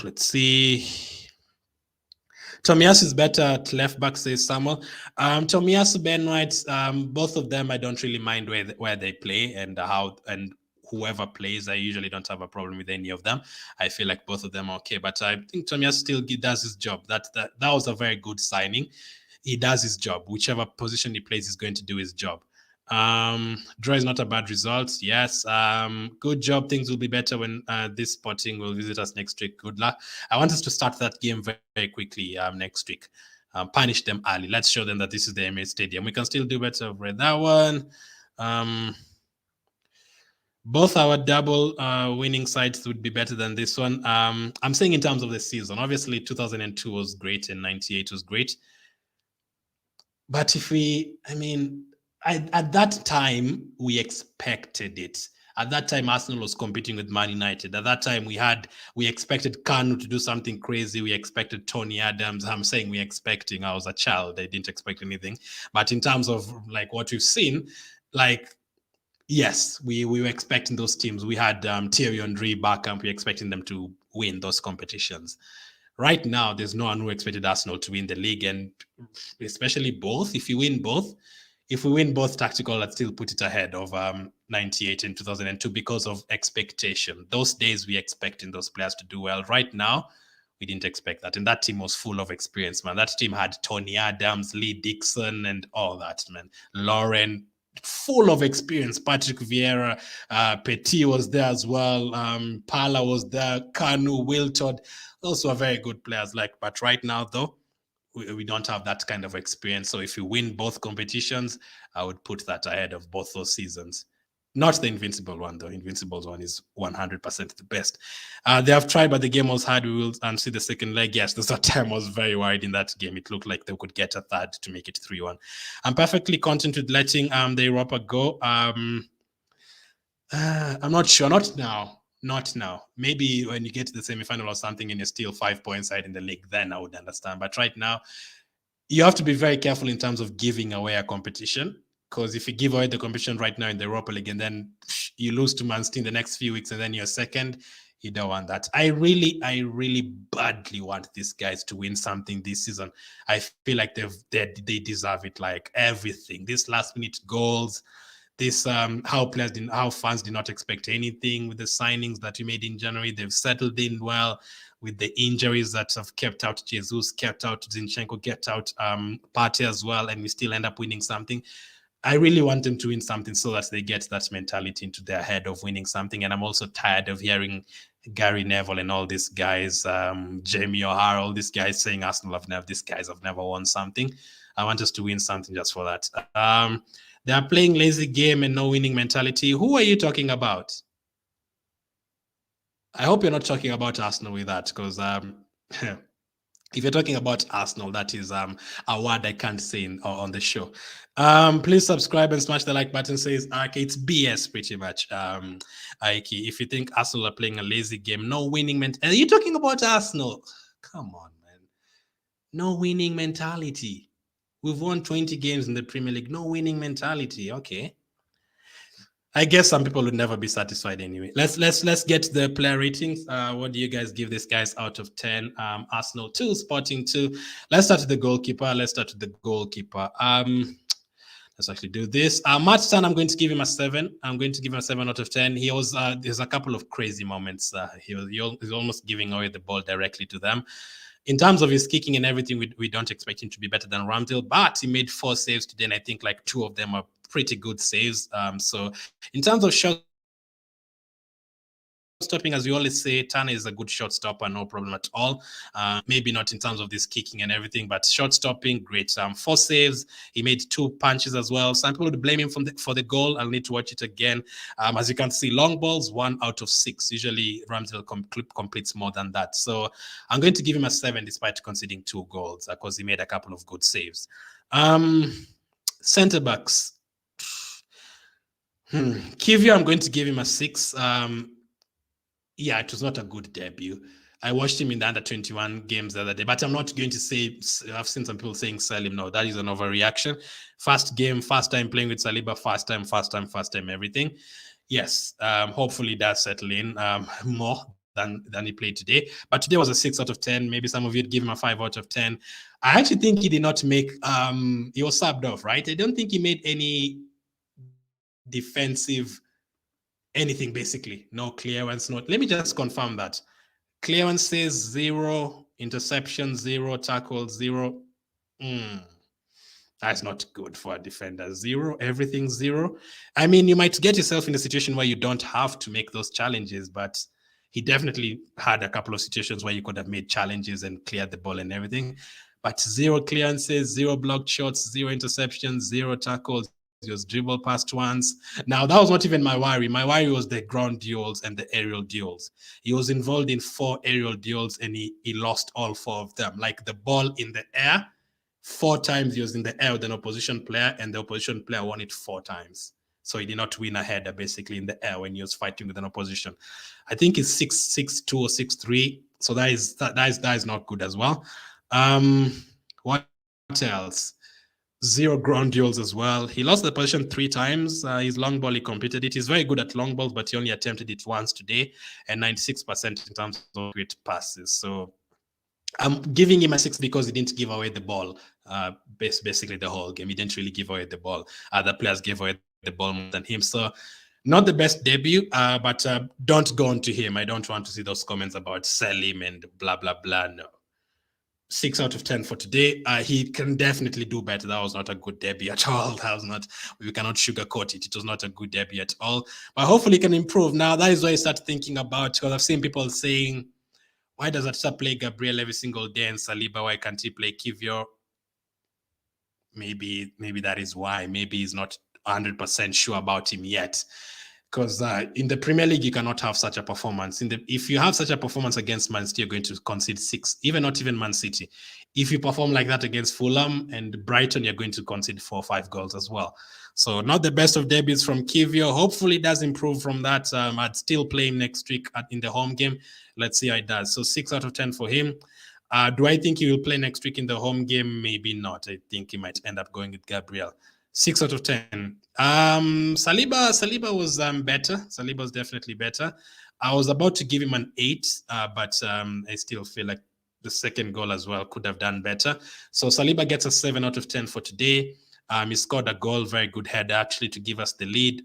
S1: Let's see. Tomiyasu is better at left back, says Samuel. Tomiyasu, Ben White, both of them, I don't really mind where they play and how and whoever plays. I usually don't have a problem with any of them. I feel like both of them are okay, but I think Tomiyasu still does his job. That was a very good signing. He does his job. Whichever position he plays, he's going to do his job. Draw is not a bad result. Yes. Good job. Things will be better when this Sporting will visit us next week. Good luck. I want us to start that game very, very quickly next week. Punish them early. Let's show them that this is the Emirates Stadium. We can still do better over that one. Both our double winning sides would be better than this one. I'm saying in terms of the season. Obviously, 2002 was great and 98 was great. But at that time, we expected it. At that time, Arsenal was competing with Man United. At that time, we expected Kanu to do something crazy. We expected Tony Adams. I'm saying we expecting. I was a child. I didn't expect anything. But in terms of like what we've seen, like, yes, we were expecting those teams. We had Thierry Henry back up. We're expecting them to win those competitions. Right now, there's no one who expected Arsenal to win the league, and especially both. If we win both tactical, I'd still put it ahead of 98 and 2002 because of expectation. Those days we expecting those players to do well. Right now, we didn't expect that. And that team was full of experience, man. That team had Tony Adams, Lee Dixon, and all that, man. Lauren, full of experience. Patrick Vieira, Petit was there as well. Pala was there. Kanu, Wiltord. Those were very good players. But right now, though, we don't have that kind of experience. So if you win both competitions, I would put that ahead of both those seasons. Not the Invincible one, though. Invincible's one is 100% the best. They have tried, but the game was hard. We will see the second leg. Yes, there's a time I was very worried in that game. It looked like they could get a third to make it 3-1. I'm perfectly content with letting the Europa go. I'm not sure. Not now. Maybe when you get to the semi-final or something and you're still 5 points side in the league, then I would understand. But right now, you have to be very careful in terms of giving away a competition. Because if you give away the competition right now in the Europa League and then you lose to Man City in the next few weeks and then you're second, you don't want that. I really badly want these guys to win something this season. I feel like they deserve it, like everything. These last-minute goals, this how fans did not expect anything with the signings that we made in January. They've settled in well with the injuries that have kept out Jesus, kept out Zinchenko, kept out Partey as well, and we still end up winning something. I really want them to win something so that they get that mentality into their head of winning something. And I'm also tired of hearing Gary Neville and all these guys, Jamie O'Hara, all these guys saying these guys have never won something. I want us to win something just for that. They are playing lazy game and no winning mentality. Who are you talking about? I hope you're not talking about Arsenal with that, because if you're talking about Arsenal, that is a word I can't say on the show. Please subscribe and smash the like button, says Ike. It's BS pretty much. Ike, if you think Arsenal are playing a lazy game, no winning mentality. Are you talking about Arsenal? Come on, man. No winning mentality. We've won 20 games in the Premier League. No winning mentality. Okay. I guess some people would never be satisfied anyway. Let's get the player ratings. What do you guys give these guys out of 10? Arsenal 2, Sporting 2. Let's start with the goalkeeper. Let's actually do this. Matt Stan, I'm going to give him a 7. I'm going to give him a 7 out of 10. He was there's a couple of crazy moments. He's almost giving away the ball directly to them. In terms of his kicking and everything, we don't expect him to be better than Ramsdale, but he made 4 saves today, and I think like 2 of them are pretty good saves. So in terms of shot stopping, as we always say, Turner is a good shot stopper, no problem at all. Maybe not in terms of this kicking and everything, but shot stopping, great. 4 saves. He made 2 punches as well. Some people would blame him for the goal. I'll need to watch it again. As you can see, long balls, 1 out of 6. Usually Ramsdale completes more than that. So I'm going to give him a 7 despite conceding 2 goals because he made a couple of good saves. Centre backs. Kivio, I'm going to give him a 6. Yeah, it was not a good debut. I watched him in the under 21 games the other day, but I'm not going to say. I've seen some people saying sell him. No, that is an overreaction. First game, first time playing with Saliba, first time, everything. Yes, hopefully that settle in more than he played today. But today was a 6 out of 10. Maybe some of you'd give him a 5 out of 10. I actually think he did not make. He was subbed off, right? I don't think he made any defensive anything basically. No clearance. No. Let me just confirm that. Clearances, 0. Interception, 0. Tackles, 0. That's not good for a defender. 0. Everything 0. I mean, you might get yourself in a situation where you don't have to make those challenges, but he definitely had a couple of situations where you could have made challenges and cleared the ball and everything. But 0 clearances, 0 blocked shots, 0 interceptions, 0 tackles. He was dribbled past once. Now, that was not even my worry. My worry was the ground duels and the aerial duels. He was involved in 4 aerial duels and he lost all 4 of them. Like the ball in the air, 4 times he was in the air with an opposition player, and the opposition player won it 4 times. So he did not win a header basically in the air when he was fighting with an opposition. I think it's 6'2" or 6'3". So that is not good as well. What else? 0 ground duels as well. He lost the position 3 times. His long ball, he completed it. He's very good at long balls, but he only attempted it once today, and 96% in terms of great passes. So I'm giving him a 6 because he didn't give away the ball. Basically the whole game, he didn't really give away the ball. Other players gave away the ball more than him. So not the best debut, but don't go on to him. I don't want to see those comments about sell him and blah blah blah. No. 6 out of 10 for today. He can definitely do better. That was not a good debut at all. That was not, we cannot sugarcoat it. It was not a good debut at all. But hopefully he can improve. Now, that is why I start thinking about, because I've seen people saying, why does Arteta play Gabriel every single day and Saliba? Why can't he play Kivior? Maybe that is why. Maybe he's not 100% sure about him yet. Because in the Premier League, you cannot have such a performance. If you have such a performance against Man City, you're going to concede 6. Not even Man City. If you perform like that against Fulham and Brighton, you're going to concede 4 or 5 goals as well. So not the best of debuts from Kivior. Hopefully it does improve from that. I'd still play him next week in the home game. Let's see how it does. So 6 out of 10 for him. Do I think he will play next week in the home game? Maybe not. I think he might end up going with Gabriel. 6 out of 10. Saliba was better. Saliba was definitely better. I was about to give him an 8, but I still feel like the second goal as well could have done better. So Saliba gets a 7 out of 10 for today. He scored a goal, very good header actually to give us the lead.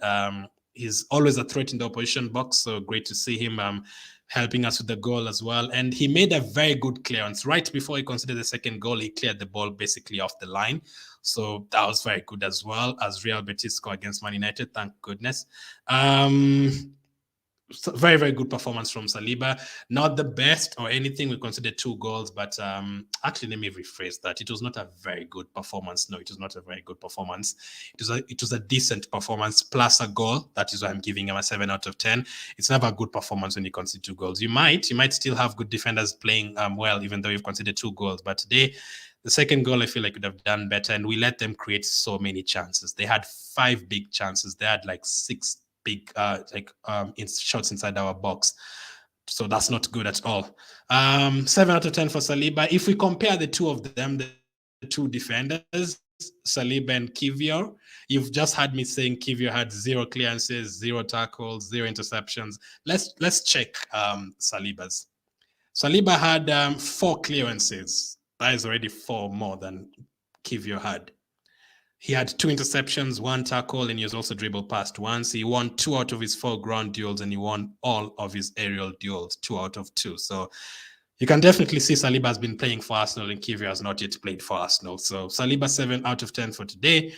S1: He's always a threat in the opposition box, so great to see him helping us with the goal as well. And he made a very good clearance. Right before he conceded the second goal, he cleared the ball basically off the line. So that was very good as well, as Real Betis score against Man United, thank goodness. Very, very good performance from Saliba. Not the best or anything. We considered 2 goals, but actually, let me rephrase that. It was not a very good performance. No, it was not a very good performance. It was a decent performance plus a goal. That is why I'm giving him a 7 out of 10. It's never a good performance when you concede 2 goals. You might still have good defenders playing well, even though you've conceded 2 goals. But today, the second goal, I feel like could have done better, and we let them create so many chances. They had 5 big chances. They had like 6 big shots inside our box. So that's not good at all. 7 out of 10 for Saliba. If we compare the two of them, the 2 defenders, Saliba and Kivior, you've just had me saying Kivior had 0 clearances, 0 tackles, 0 interceptions. Let's check Saliba's. Saliba had 4 clearances. That is already 4 more than Kivior had. He had 2 interceptions, 1 tackle, and he was also dribbled past once. He won 2 out of his 4 ground duels, and he won all of his aerial duels, 2 out of 2. So you can definitely see Saliba has been playing for Arsenal, and Kivior has not yet played for Arsenal. So Saliba 7 out of 10 for today.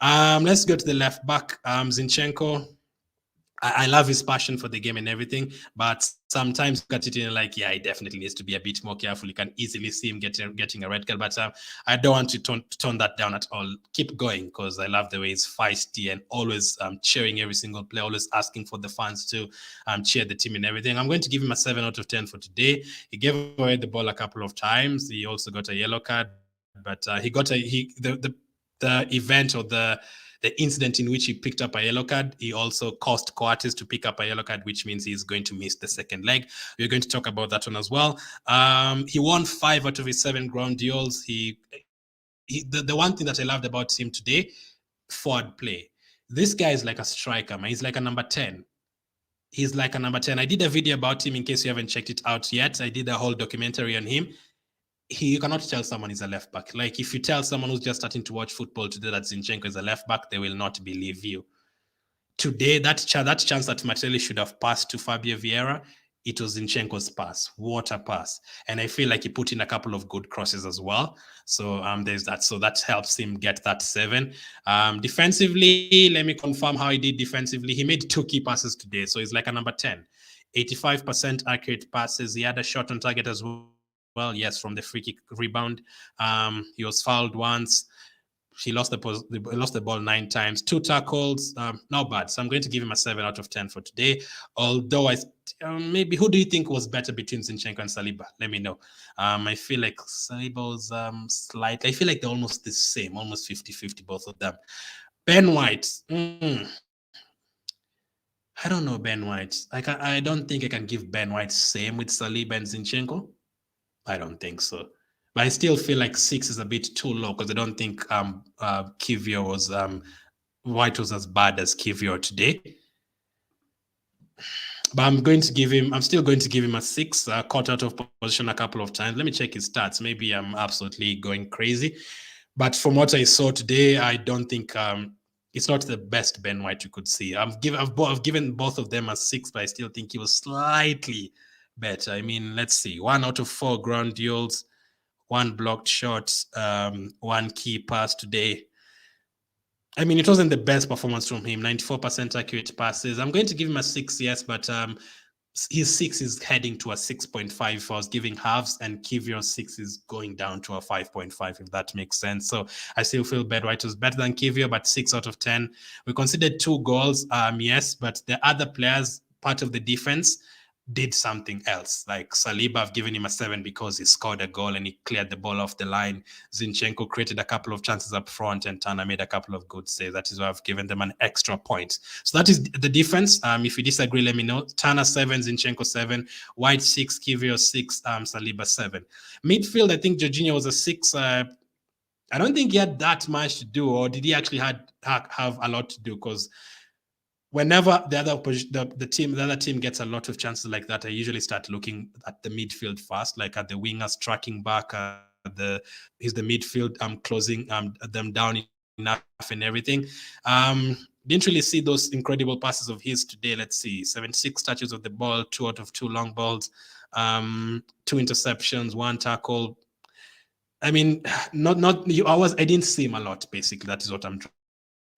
S1: Let's go to the left back. Zinchenko. I love his passion for the game and everything, but sometimes you cut it in like, yeah, he definitely needs to be a bit more careful. You can easily see him getting a red card, but I don't want to tone that down at all. Keep going, because I love the way he's feisty and always cheering every single player, always asking for the fans to cheer the team and everything. I'm going to give him a 7 out of 10 for today. He gave away the ball a couple of times. He also got a yellow card, but the event or the incident in which he picked up a yellow card, he also caused Coates to pick up a yellow card, which means he's going to miss the second leg. We're going to talk about that one as well. He won 5 out of his 7 ground duels. The one thing that I loved about him today, forward play. This guy is like a striker, man. He's like a number 10. He's like a number 10. I did a video about him in case you haven't checked it out yet. I did a whole documentary on him. You cannot tell someone is a left back. Like if you tell someone who's just starting to watch football today that Zinchenko is a left back, they will not believe you. Today, that chance that Martinelli should have passed to Fabio Vieira, it was Zinchenko's pass. What a pass. And I feel like he put in a couple of good crosses as well. So there's that. So that helps him get that 7. Defensively, let me confirm how he did defensively. He made 2 key passes today. So he's like a number 10. 85% accurate passes. He had a shot on target as well. Yes, from the free kick rebound. He was fouled once. He lost the ball 9 times, 2 tackles, not bad. So I'm going to give him a 7 out of 10 for today. Although maybe, who do you think was better between Zinchenko and Saliba? Let me know. I feel like Saliba was slightly. I feel like they're almost the same, almost 50-50, both of them. Ben White. I don't know Ben White. I don't think I can give Ben White same with Saliba and Zinchenko. I don't think so. But I still feel like 6 is a bit too low because I don't think Kiwior was White was as bad as Kiwior today. But I'm still going to give him a 6. Caught out of position a couple of times. Let me check his stats. Maybe I'm absolutely going crazy. But from what I saw today, I don't think it's not the best Ben White you could see. I've given both of them a 6, but I still think he was slightly better. I mean, let's see. 1 out of 4 ground duels. 1 blocked shot, 1 key pass today. I mean, it wasn't the best performance from him. 94% accurate passes. I'm going to give him a 6, yes, but his 6 is heading to a 6.5 if I was giving halves, and Kiwior's 6 is going down to a 5.5, if that makes sense. So I still feel Ben White was better than Kiwior, but 6 out of 10. We considered 2 goals, yes, but the other players, part of the defense, did something else. Like Saliba, I've given him a 7 because he scored a goal and he cleared the ball off the line. Zinchenko created a couple of chances up front and Tana made a couple of good saves. That is why I've given them an extra point. So that is the difference. If you disagree, let me know. Tana 7, Zinchenko 7, White 6, Kiwior 6, Saliba 7. Midfield, I think Jorginho was a 6. I don't think he had that much to do, or did he actually have a lot to do? Because whenever the other team gets a lot of chances like that, I usually start looking at the midfield first, like at the wingers tracking back. Is the midfield closing them down enough and everything. Didn't really see those incredible passes of his today. Let's see, 76 touches of the ball, 2 out of 2 long balls, 2 interceptions, 1 tackle. I mean, I didn't see him a lot. Basically, that is what I'm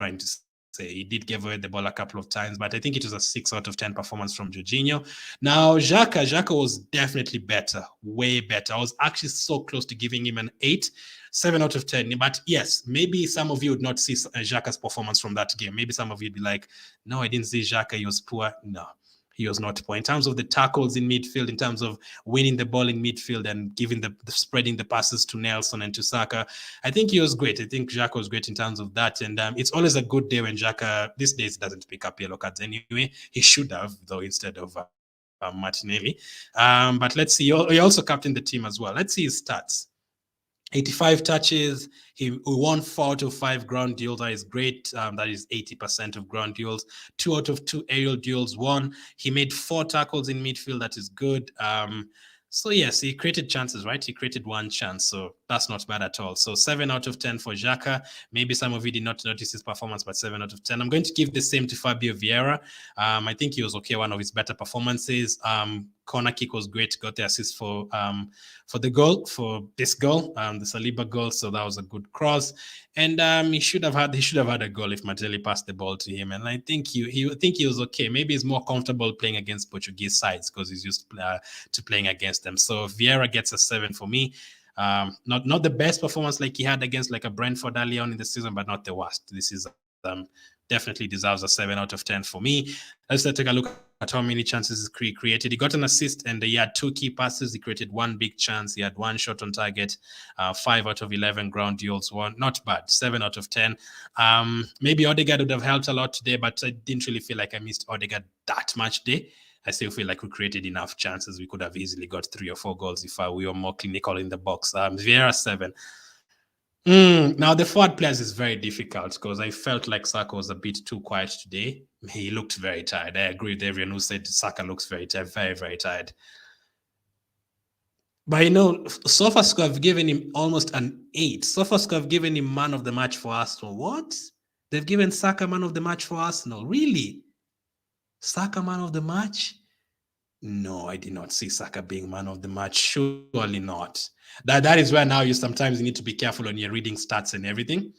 S1: trying to say. He did give away the ball a couple of times, but I think it was a 6 out of 10 performance from Jorginho. Now, Xhaka was definitely better, way better. I was actually so close to giving him an 8, 7 out of 10. But yes, maybe some of you would not see Xhaka's performance from that game. Maybe some of you would be like, no, I didn't see Xhaka, he was poor. No, he was not poor. In terms of the tackles in midfield, in terms of winning the ball in midfield and giving the spreading the passes to Nelson and to Saka, I think he was great. I think Xhaka was great in terms of that. And it's always a good day when Xhaka, these days, doesn't pick up yellow cards anyway. He should have, though, instead of Martinelli. But let's see. He also captained the team as well. Let's see his stats. 85 touches. He won 4 out of 5 ground duels. That is great. That is 80% of ground duels. 2 out of 2 aerial duels won. He made 4 tackles in midfield. That is good. So yes, he created chances, right? He created 1 chance. So that's not bad at all. So 7 out of 10 for Xhaka. Maybe some of you did not notice his performance, but 7 out of 10. I'm going to give the same to Fabio Vieira. I think he was okay. One of his better performances. Corner kick was great. Got the assist for the goal, for this goal, the Saliba goal. So that was a good cross. And he should have had a goal if Martinelli passed the ball to him. And I think he was okay. Maybe he's more comfortable playing against Portuguese sides because he's used to playing against them. So Vieira gets a 7 for me. Not the best performance like he had against like a Brentford early on in the season, but not the worst. This is definitely deserves a 7 out of 10 for me. Let's take a look at how many chances he created. He got an assist and he had 2 key passes. He created 1 big chance. He had 1 shot on target, 5 out of 11 ground duels won. Not bad, 7 out of 10. Maybe Odegaard would have helped a lot today, but I didn't really feel like I missed Odegaard that much today. I still feel like we created enough chances. We could have easily got 3 or 4 goals if we were more clinical in the box. Vieira 7. Now the forward players is very difficult because I felt like Saka was a bit too quiet today. He looked very tired. I agree with everyone who said Saka looks very tired, very, very tired. But SofaScore have given him almost an 8. SofaScore have given him man of the match for Arsenal. What? They've given Saka man of the match for Arsenal. Really? Saka man of the match? No, I did not see Saka being man of the match. Surely not. That is where now you sometimes need to be careful when you're reading stats and everything.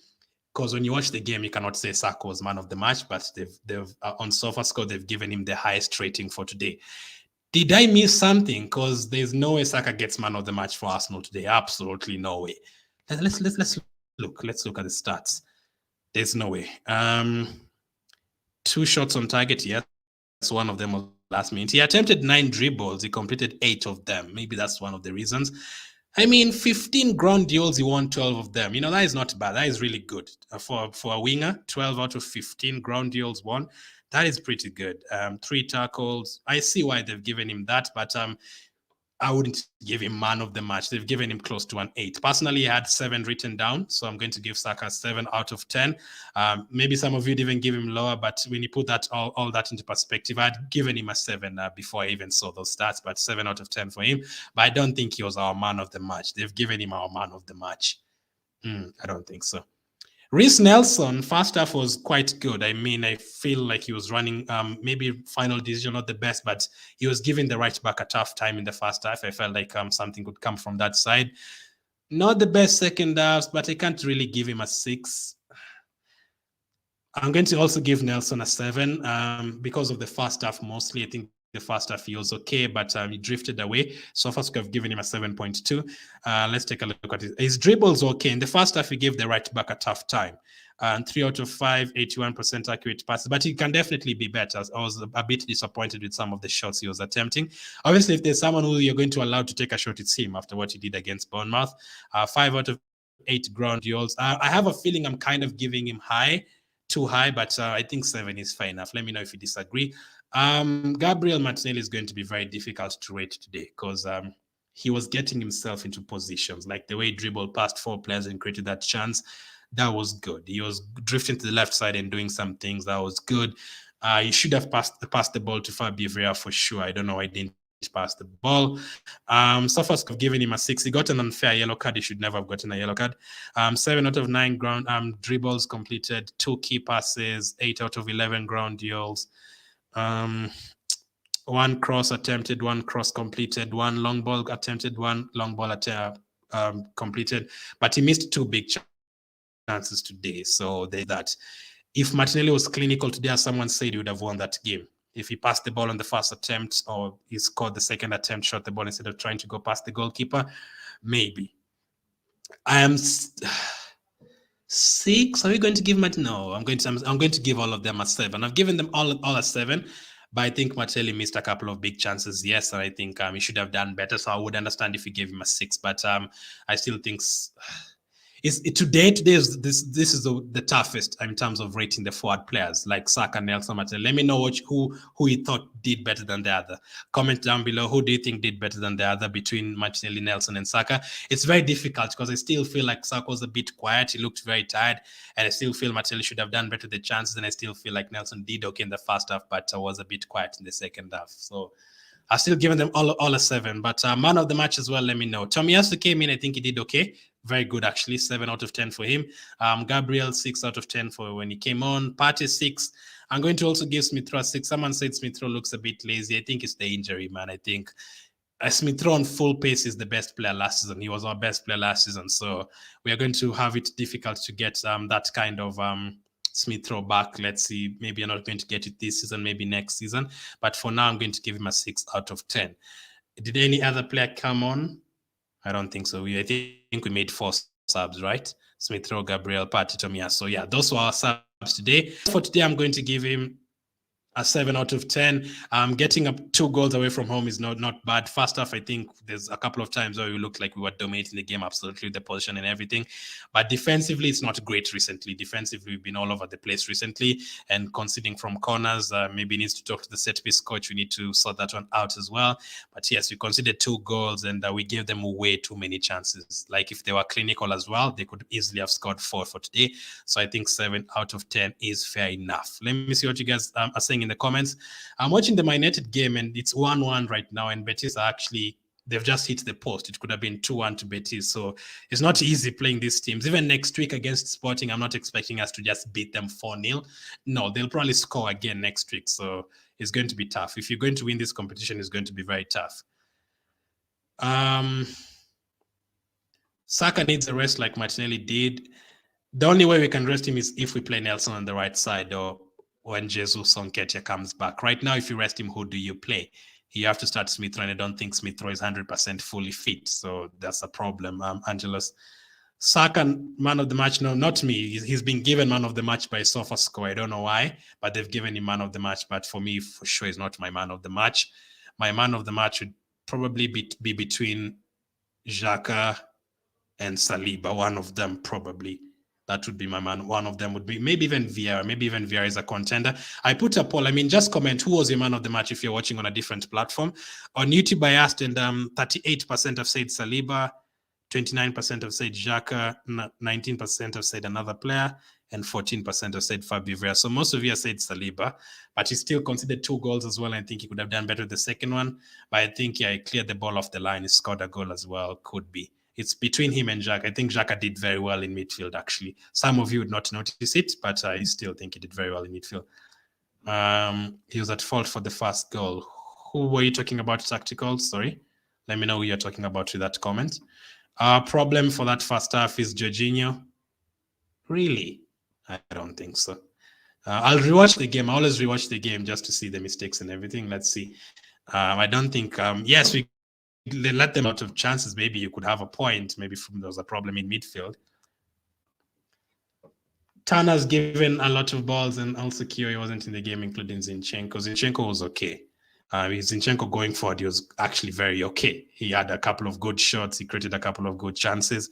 S1: Because when you watch the game, you cannot say Saka was man of the match, but they've on SofaScore, they've given him the highest rating for today. Did I miss something? Because there's no way Saka gets man of the match for Arsenal today. Absolutely no way. Let's look. Let's look at the stats. There's no way. 2 shots on target. Yes, one of them was last minute. He attempted 9 dribbles. He completed 8 of them. Maybe that's one of the reasons. I mean, 15 ground duels, he won 12 of them. That is not bad. That is really good. For a winger, 12 out of 15 ground duels won. That is pretty good. 3 tackles. I see why they've given him that, but I wouldn't give him man of the match. They've given him close to an 8. Personally, I had 7 written down, so I'm going to give Saka 7 out of 10. Maybe some of you didn't give him lower, but when you put that all that into perspective, I'd given him a 7 before I even saw those stats, but 7 out of 10 for him. But I don't think he was our man of the match. They've given him our man of the match. I don't think so. Reece Nelson, first half was quite good. I mean, I feel like he was running, maybe final decision, not the best, but he was giving the right back a tough time in the first half. I felt like something could come from that side. Not the best second half, but I can't really give him a 6. I'm going to also give Nelson a 7 because of the first half mostly. I think the first half he was okay, but he drifted away. So far, I've given him a 7.2. Let's take a look at it. His dribbles okay. In the first half, he gave the right back a tough time. 3 out of 5, 81% accurate passes, but he can definitely be better. I was a bit disappointed with some of the shots he was attempting. Obviously, if there's someone who you're going to allow to take a shot, it's him after what he did against Bournemouth. 5 out of 8 ground duels. I have a feeling I'm kind of giving him too high, but I think 7 is fair enough. Let me know if you disagree. Gabriel Martinelli is going to be very difficult to rate today because he was getting himself into positions, like the way he dribbled past 4 players and created that chance. That was good. He was drifting to the left side and doing some things. That was good. He should have passed the ball to Fabio Vieira for sure. I don't know why he didn't pass the ball. So far, I've given him a 6. He got an unfair yellow card. He should never have gotten a yellow card. 7 out of 9 ground dribbles completed, 2 key passes, 8 out of 11 ground duels. 1 cross attempted, 1 cross completed, 1 long ball attempted, 1 long ball completed. But he missed 2 big chances today. So there's that. If Martinelli was clinical today, as someone said, he would have won that game. If he passed the ball on the first attempt or he scored the second attempt, shot the ball instead of trying to go past the goalkeeper, maybe. I am 6. Are we going to give Martinelli? No, I'm going to give all of them a 7. I've given them all a 7, but I think Martinelli missed a couple of big chances. Yes, and I think he should have done better. So I would understand if he gave him a 6, but I still think. Today is this is the toughest in terms of rating the forward players like Saka, Nelson, Martinelli. Let me know who you thought did better than the other. Comment down below. Who do you think did better than the other between Martinelli, Nelson, and Saka? It's very difficult because I still feel like Saka was a bit quiet. He looked very tired, and I still feel Martinelli should have done better the chances, and I still feel like Nelson did okay in the first half, but was a bit quiet in the second half. So I've still given them all a 7, but man of the match as well, let me know. Tomiyasu came in, I think he did okay. Very good, actually. 7 out of 10 for him. Gabriel, 6 out of 10 for when he came on. Partey, 6. I'm going to also give Smith Rowe 6. Someone said Smith Rowe looks a bit lazy. I think it's the injury, man. I think Smith Rowe on full pace is the best player last season. He was our best player last season. So we are going to have it difficult to get that kind of Smith Rowe back. Let's see. Maybe you're not going to get it this season, maybe next season. But for now, I'm going to give him a 6 out of 10. Did any other player come on? I don't think so. I think we made 4 subs, right? Smith Rowe, Gabriel, Partey, Tomiyasu. So yeah, those were our subs today. For today, I'm going to give him a 7 out of 10. Getting up 2 goals away from home is not bad. First half, I think there's a couple of times where we looked like we were dominating the game, absolutely, the position and everything. But defensively, it's not great recently. Defensively, we've been all over the place recently and conceding from corners. Maybe needs to talk to the set piece coach. We need to sort that one out as well. But yes, we conceded 2 goals and we gave them way too many chances. Like if they were clinical as well, they could easily have scored 4 for today. So I think 7 out of 10 is fair enough. Let me see what you guys are saying in the comments. I'm watching the Man United game and it's 1-1 right now, and Betis are actually, they've just hit the post. It could have been 2-1 to Betis. So it's not easy playing these teams. Even next week against Sporting, I'm not expecting us to just beat them 4-0. No, they'll probably score again next week. So it's going to be tough. If you're going to win this competition, it's going to be very tough. Saka needs a rest like Martinelli did. The only way we can rest him is if we play Nelson on the right side or when Jesus Nketiah comes back. Right now, if you rest him, who do you play? You have to start Smith Rowe, and I don't think Smith Rowe is 100% fully fit. So that's a problem, Angelos. Saka, man of the match? No, not me. He's been given man of the match by SofaScore. I don't know why, but they've given him man of the match. But for me, for sure, he's not my man of the match. My man of the match would probably be between Xhaka and Saliba. One of them, probably. That would be my man. One of them would be maybe even Vieira. Maybe even Vieira is a contender. I put a poll. I mean, just comment who was your man of the match if you're watching on a different platform. On YouTube, I asked, and 38% have said Saliba, 29% have said Xhaka, 19% have said another player, and 14% have said Fabio Vieira. So most of you have said Saliba, but he still considered 2 goals as well. I think he could have done better the second one, but I think he cleared the ball off the line. He scored a goal as well. Could be. It's between him and Xhaka. I think Xhaka did very well in midfield, actually. Some of you would not notice it, but I still think he did very well in midfield. He was at fault for the first goal. Who were you talking about, tactical? Sorry. Let me know who you're talking about with that comment. Problem for that first half is Jorginho. Really? I don't think so. I'll rewatch the game. I always rewatch the game just to see the mistakes and everything. Let's see. I don't think, yes, we let them out of chances. Maybe you could have a point. Maybe there was a problem in midfield. Tanner's given a lot of balls, and also Kio wasn't in the game, including Zinchenko. Zinchenko was okay. Zinchenko going forward, he was actually very okay. He had a couple of good shots. He created a couple of good chances.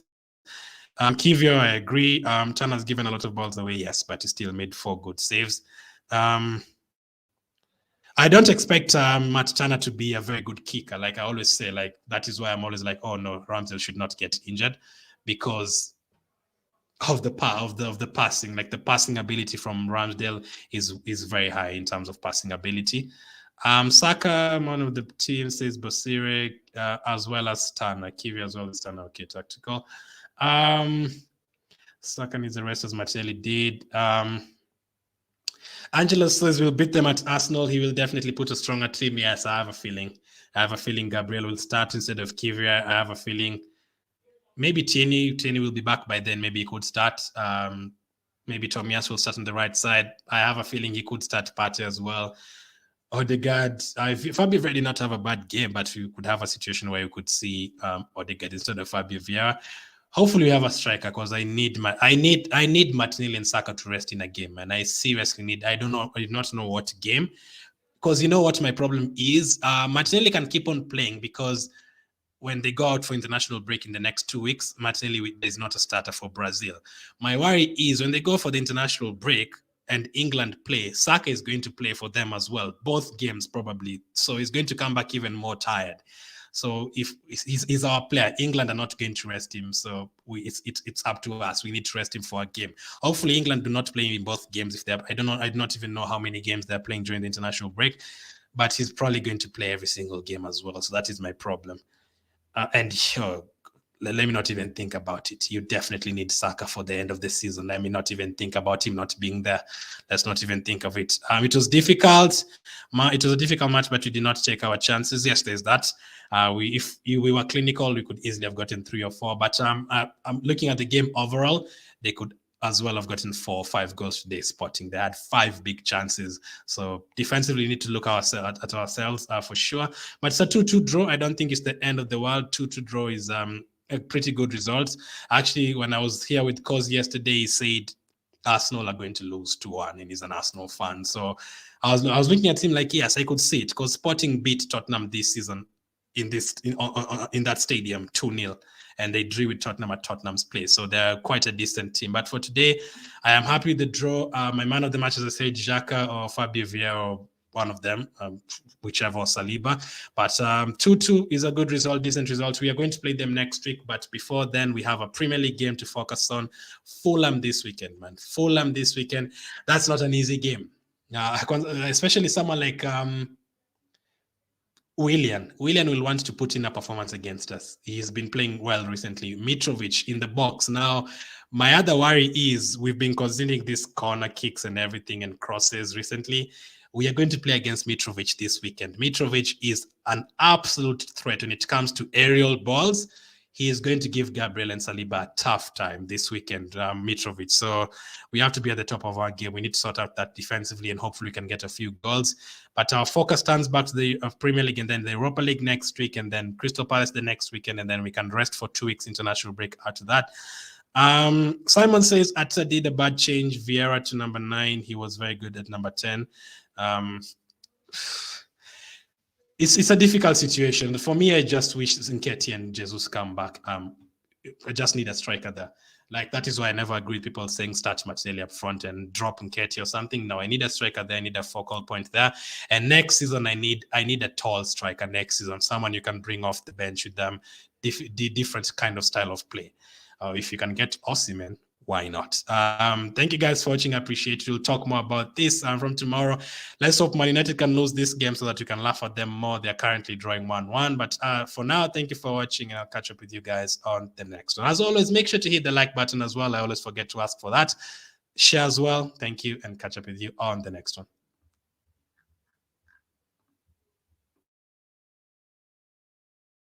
S1: Kivio, I agree. Tanner's given a lot of balls away, yes, but he still made 4 good saves. I don't expect Matt Turner to be a very good kicker. Like I always say, like that is why I'm always like, oh no, Ramsdale should not get injured because of the passing. Like the passing ability from Ramsdale is very high in terms of passing ability. Saka, one of the team, says Basire, as well as Turner. Kiwi as well as Turner. Okay, tactical. Saka needs the rest as Martinelli did. Angelo says we'll beat them at Arsenal. He will definitely put a stronger team. Yes, I have a feeling. Gabriel will start instead of Kivia. I have a feeling maybe Tierney will be back by then. Maybe he could start. Maybe Tomias will start on the right side. I have a feeling he could start Partey as well. Odegaard, Fabio Vieira did not have a bad game, but you could have a situation where you could see Odegaard instead of Fabio Vieira. Hopefully we have a striker because I need Martinelli and Saka to rest in a game, and I seriously need. I do not know what game, because you know what my problem is. Martinelli can keep on playing because when they go out for international break in the next 2 weeks, Martinelli is not a starter for Brazil. My worry is when they go for the international break and England play, Saka is going to play for them as well, both games probably. So he's going to come back even more tired. So if he's our player, England are not going to rest him. So it's up to us. We need to rest him for a game. Hopefully England do not play him in both games. If they, I do not even know how many games they're playing during the international break, but he's probably going to play every single game as well. So that is my problem. Let me not even think about it. You definitely need Saka for the end of the season. Let me not even think about him not being there. Let's not even think of it. It was difficult. It was a difficult match, but we did not take our chances. Yes, there's that. If we were clinical, we could easily have gotten 3 or 4. But I'm looking at the game overall. They could as well have gotten 4 or 5 goals today. Sporting, they had 5 big chances. So defensively, we need to look at ourselves for sure. But it's a 2-2 draw. I don't think it's the end of the world. 2-2 draw is a pretty good result. Actually, when I was here with Koz yesterday, he said Arsenal are going to lose 2-1, and he's an Arsenal fan. So I was looking at him like, yes, I could see it, because Sporting beat Tottenham this season in that stadium 2-0, and they drew with Tottenham at Tottenham's place. So they're quite a decent team. But for today, I am happy with the draw. My man of the match, as I said, Xhaka or Fabio Vieira, or one of them, whichever, or Saliba. But 2-2 is a good result, decent result. We are going to play them next week. But before then, we have a Premier League game to focus on. Fulham this weekend, man. Fulham this weekend. That's not an easy game. Especially someone like Willian will want to put in a performance against us. He's been playing well recently. Mitrovic in the box. Now, my other worry is we've been considering these corner kicks and everything and crosses recently. We are going to play against Mitrovic this weekend. Mitrovic is an absolute threat when it comes to aerial balls. He is going to give Gabriel and Saliba a tough time this weekend, Mitrovic. So we have to be at the top of our game. We need to sort out that defensively, and hopefully we can get a few goals. But our focus turns back to the Premier League, and then the Europa League next week, and then Crystal Palace the next weekend, and then we can rest for 2 weeks international break after that. Simon says Atsa did a bad change. Vieira to number 9. He was very good at number 10. It's a difficult situation. For me, I just wish Nketiah and Jesus come back. I just need a striker there. Like, that is why I never agree with people saying start Martinelli up front and drop Nketiah or something. No, I need a striker there. I need a focal point there. And next season, I need a tall striker next season. Someone you can bring off the bench with them, different kind of style of play. If you can get Osimhen, why not? Thank you guys for watching. I appreciate it. We'll talk more about this from tomorrow. Let's hope Man United can lose this game so that you can laugh at them more. They're currently drawing 1-1. But for now, thank you for watching, and I'll catch up with you guys on the next one. As always, make sure to hit the like button as well. I always forget to ask for that. Share as well. Thank you, and catch up with you on the next one.